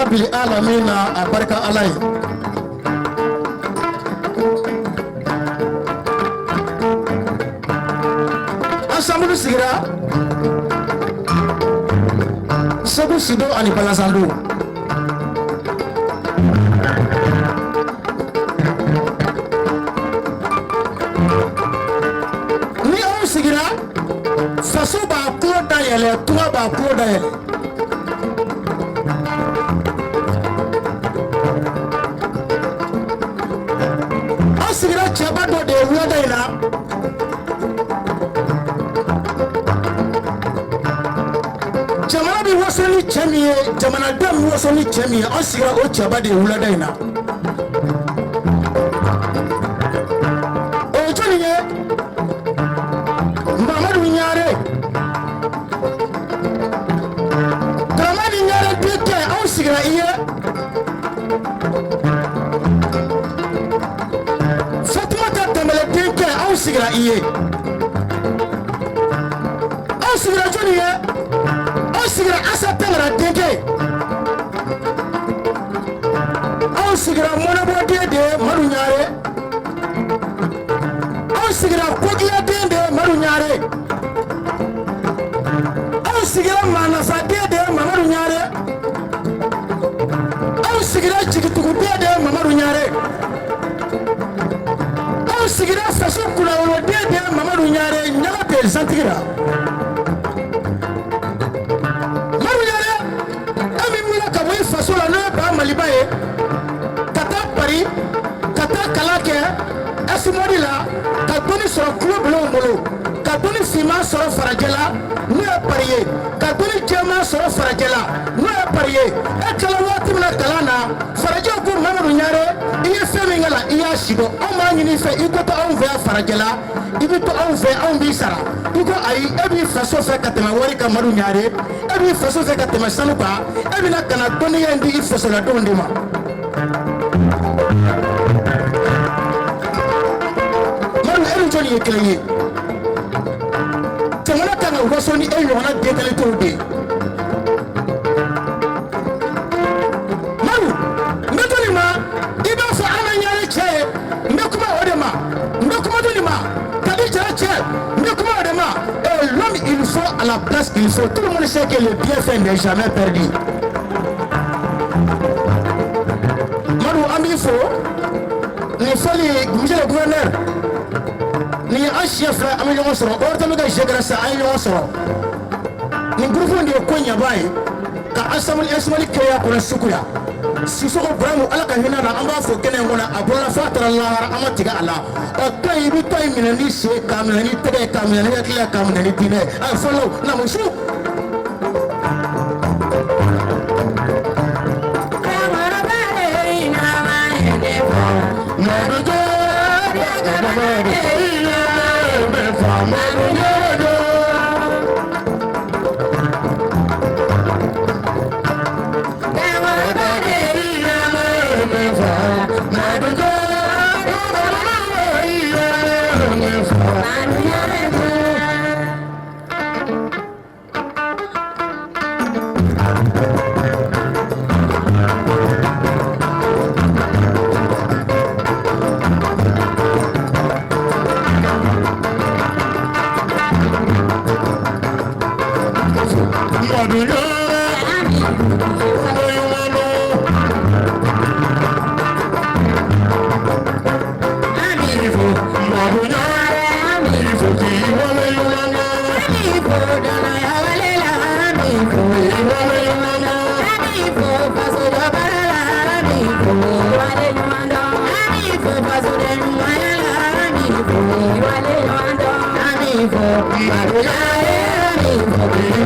Rabbil alamina abarka alai Ensemble sigira Sabu Sido ani Balanzando Ni on sigira faso ba ko dayele tuwa ba ko dayele Sigira chaba do de wada ina jamana bi wasoni chemiye jamana dam wasoni chemiye on sigira o chaba de wada ina o joniye Mamadou Nyare Dramani Nyare bite on sigira iye Aw sigira iye aw sigira joni ye aw sigira asa tengara denke aw sigira monabo de Mamadou Nyare aw sigira kogiya de Mamadou Nyare aw sigira manasa de Mamadou Nyare aw sigira jigitugu de Mamadou Nyare sigira faso kula wolo de Mamadou Nyare nyala pe santigira Mamadou Nyare ami mila ka boy faso la no ba malibaye kata pari kata kalake asimodi la ka doni soro club lo mbolo ka doni sima soro farajela no e pariye ka doni jema soro farajela no e pariye e kala wati mina kalana faraje ko Mamadou Nyare iye femi ngala iya shido o ma nyini fe iko to on ve farajela ibi to on ve on bi sara iko ayi ebi faso fe katema wari ka Mamadou Nyare ebi faso fe katema sanupa ebi na kana doni yendi ifoso la dondi ma Mamadou ebi joni yekeleye jamana kana wasoni e yona dekale to de il faut à la place qu'il faut. Tout le monde sait que le bienfait n'est jamais perdu. Madou Amifo, il faut monsieur le gouverneur. Ni un chef à million sera. Ordonnez que j'ai grâce à million sera. Ni groupe de Konya Bay. Ka asamul esmali kaya kuna sukuya. Sisoko bramu ala ka hina na amba fo kene ngona abola fatara Allah amatiga Allah. O ibi to iminani se kamani tege kamani yakila kamani dine. I follow na musu. Fabien